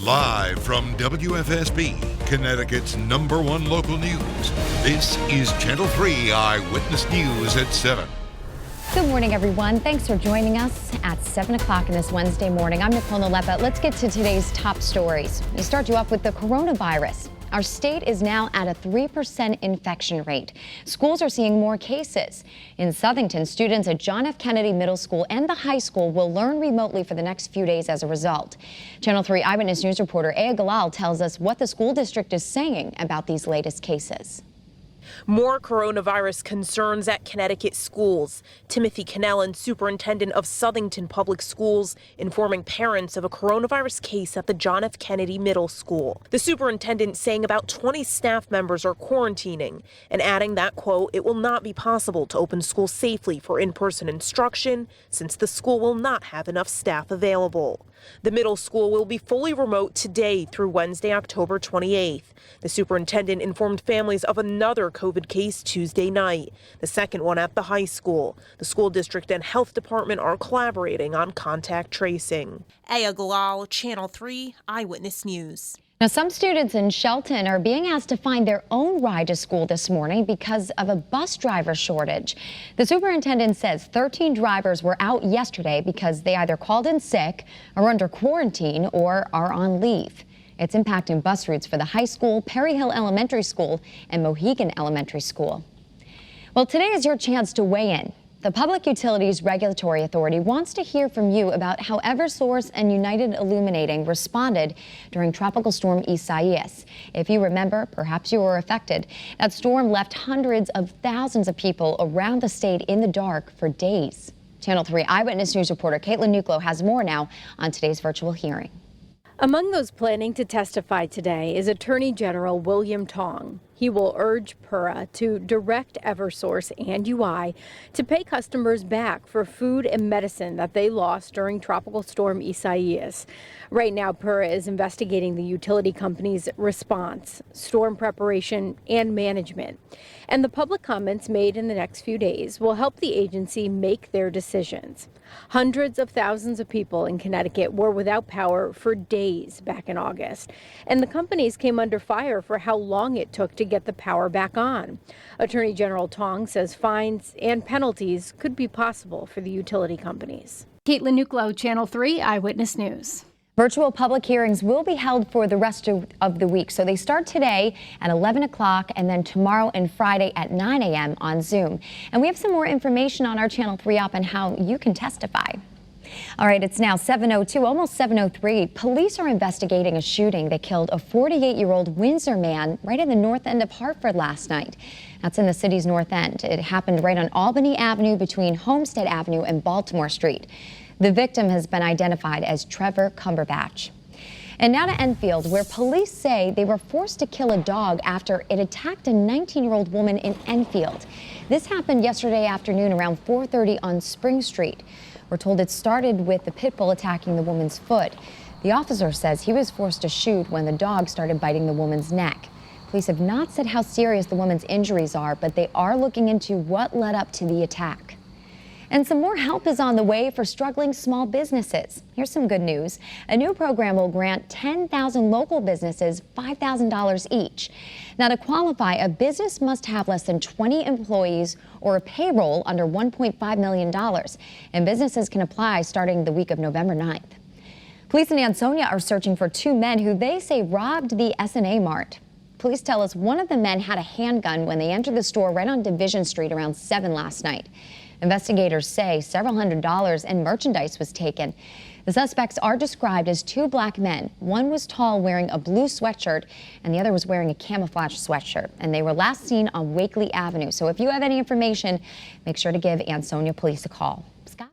Live from WFSB, Connecticut's #1 local news, this is Channel 3 Eyewitness News at 7. Good morning, everyone. Thanks for joining us at 7 o'clock in this Wednesday morning. I'm Nicole Nalepa. Let's get to today's top stories. We start you off with the coronavirus. Our state is now at a 3% infection rate. Schools are seeing more cases. In Southington, students at John F. Kennedy Middle School and the high school will learn remotely for the next few days as a result. Channel 3 Eyewitness News reporter Aya Galal tells us what the school district is saying about these latest cases. More coronavirus concerns at Connecticut schools. Timothy Cannellan, superintendent of Southington Public Schools, informing parents of a coronavirus case at the John F. Kennedy Middle School. The superintendent saying about 20 staff members are quarantining and adding that, quote, it will not be possible to open schools safely for in-person instruction since the school will not have enough staff available. The middle school will be fully remote today through Wednesday, October 28th. The superintendent informed families of another COVID case Tuesday night, the second one at the high school. The school district and health department are collaborating on contact tracing. Aya Galal, Channel 3 Eyewitness News. Now, some students in Shelton are being asked to find their own ride to school this morning because of a bus driver shortage. The superintendent says 13 drivers were out yesterday because they either called in sick, are under quarantine, or are on leave. It's impacting bus routes for the high school, Perry Hill Elementary School, and Mohegan Elementary School. Well, today is your chance to weigh in. The Public Utilities Regulatory Authority wants to hear from you about how Eversource and United Illuminating responded during Tropical Storm Isaias. If you remember, perhaps you were affected. That storm left hundreds of thousands of people around the state in the dark for days. Channel 3 Eyewitness News reporter Caitlin Nuclo has more now on today's virtual hearing. Among those planning to testify today is Attorney General William Tong. He will urge PURA to direct Eversource and UI to pay customers back for food and medicine that they lost during Tropical Storm Isaias. Right now, PURA is investigating the utility company's response, storm preparation, and management. And the public comments made in the next few days will help the agency make their decisions. Hundreds of thousands of people in Connecticut were without power for days back in August, and the companies came under fire for how long it took to get the power back on. Attorney General Tong says fines and penalties could be possible for the utility companies. Caitlin Nuclo, Channel 3 Eyewitness News. Virtual public hearings will be held for the rest of the week. So they start today at 11 o'clock and then tomorrow and Friday at 9 a.m. on Zoom. And we have some more information on our Channel 3 app on how you can testify. All right, it's now 7:02, almost 7:03. Police are investigating a shooting that killed a 48-year-old Windsor man right in the north end of Hartford last night. That's in the city's north end. It happened right on Albany Avenue between Homestead Avenue and Baltimore Street. The victim has been identified as Trevor Cumberbatch. And now to Enfield, where police say they were forced to kill a dog after it attacked a 19-year-old woman in Enfield. This happened yesterday afternoon around 4:30 on Spring Street. We're told it started with the pit bull attacking the woman's foot. The officer says he was forced to shoot when the dog started biting the woman's neck. Police have not said how serious the woman's injuries are, but they are looking into what led up to the attack. And some more help is on the way for struggling small businesses. Here's some good news. A new program will grant 10,000 local businesses $5,000 each. Now, to qualify, a business must have less than 20 employees or a payroll under $1.5 million. And businesses can apply starting the week of November 9th. Police in Ansonia are searching for two men who they say robbed the S&A Mart. Police tell us one of the men had a handgun when they entered the store right on Division Street around 7 last night. Investigators say several $100s in merchandise was taken. The suspects are described as two black men. One was tall, wearing a blue sweatshirt, and the other was wearing a camouflage sweatshirt. And they were last seen on Wakely Avenue. So if you have any information, make sure to give Ansonia Police a call. Scott?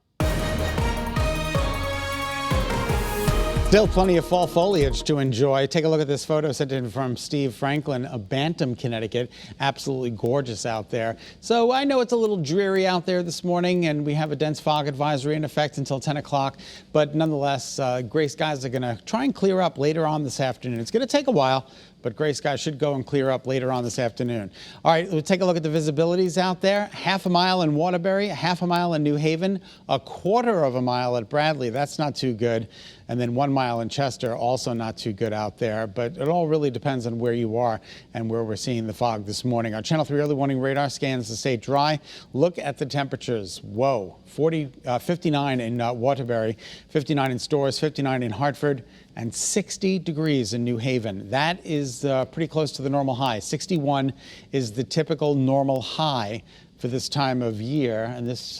Still plenty of fall foliage to enjoy. Take a look at this photo sent in from Steve Franklin of Bantam, Connecticut. Absolutely gorgeous out there. So I know it's a little dreary out there this morning, and we have a dense fog advisory in effect until 10 o'clock. But nonetheless, gray skies are going to try and clear up later on this afternoon. It's going to take a while, but gray skies should go and clear up later on this afternoon. All right, we'll take a look at the visibilities out there. Half a mile in Waterbury, half a mile in New Haven, a quarter of a mile at Bradley. That's not too good. And then 1 Mile in Chester, also not too good out there. But it all really depends on where you are and where we're seeing the fog this morning. Our Channel 3 early warning radar scans the state dry. Look at the temperatures. Whoa, 59 in Waterbury, 59 in Storrs, 59 in Hartford, and 60 degrees in New Haven. That is pretty close to the normal high. 61 is the typical normal high for this time of year, and this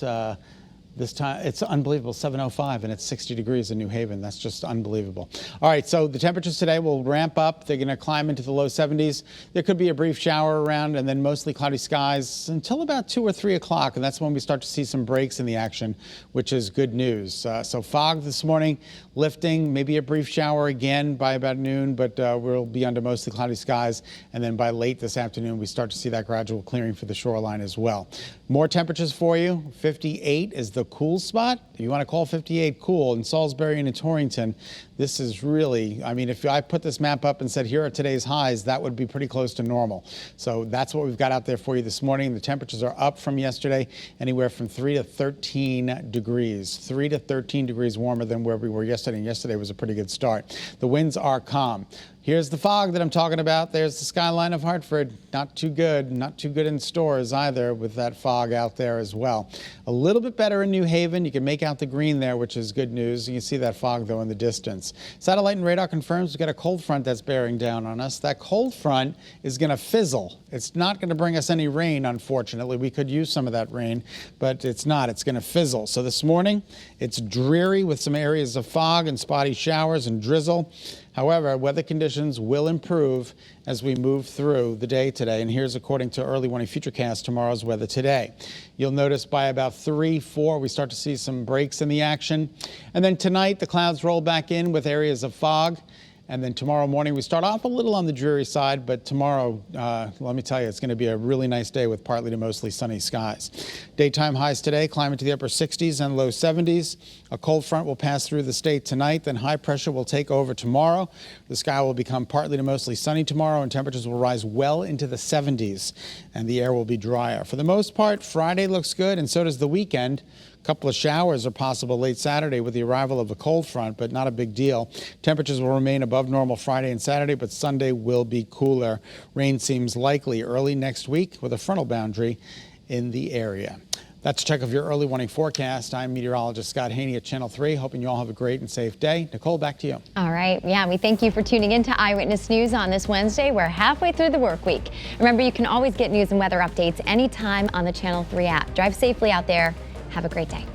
time, it's unbelievable, 7:05, and it's 60 degrees in New Haven. That's just unbelievable. All right, so the temperatures today will ramp up. They're going to climb into the low 70s. There could be a brief shower around, and then mostly cloudy skies until about 2 or 3 o'clock, and that's when we start to see some breaks in the action, which is good news. So fog this morning, lifting, maybe a brief shower again by about noon, but we'll be under mostly cloudy skies, and then by late this afternoon, we start to see that gradual clearing for the shoreline as well. More temperatures for you. 58 is the cool spot. You want to call 58 cool in Salisbury and in Torrington. This is really, I mean, if I put this map up and said, here are today's highs, that would be pretty close to normal. So that's what we've got out there for you this morning. The temperatures are up from yesterday, anywhere from 3 to 13 degrees. 3 to 13 degrees warmer than where we were yesterday, and yesterday was a pretty good start. The winds are calm. Here's the fog that I'm talking about. There's the skyline of Hartford. Not too good in Storrs either with that fog out there as well. A little bit better in New Haven. You can make out the green there, which is good news. You can see that fog though in the distance. Satellite and radar confirms we've got a cold front that's bearing down on us. That cold front is going to fizzle. It's not going to bring us any rain, unfortunately. We could use some of that rain, but it's not. It's going to fizzle. So this morning, it's dreary with some areas of fog and spotty showers and drizzle. However, weather conditions will improve as we move through the day today. And here's according to early warning futurecast tomorrow's weather today. You'll notice by about 3, 4, we start to see some breaks in the action. And then tonight, the clouds roll back in with areas of fog. And then tomorrow morning, we start off a little on the dreary side, but tomorrow, let me tell you, it's going to be a really nice day with partly to mostly sunny skies. Daytime highs today climb into the upper 60s and low 70s. A cold front will pass through the state tonight, then high pressure will take over tomorrow. The sky will become partly to mostly sunny tomorrow, and temperatures will rise well into the 70s, and the air will be drier. For the most part, Friday looks good, and so does the weekend. A couple of showers are possible late Saturday with the arrival of a cold front, but not a big deal. Temperatures will remain above normal Friday and Saturday, but Sunday will be cooler. Rain seems likely early next week with a frontal boundary in the area. That's a check of your early warning forecast. I'm meteorologist Scott Haney at Channel 3, hoping you all have a great and safe day. Nicole, back to you. All right. Yeah, we thank you for tuning in to Eyewitness News on this Wednesday. We're halfway through the work week. Remember, you can always get news and weather updates anytime on the Channel 3 app. Drive safely out there. Have a great day.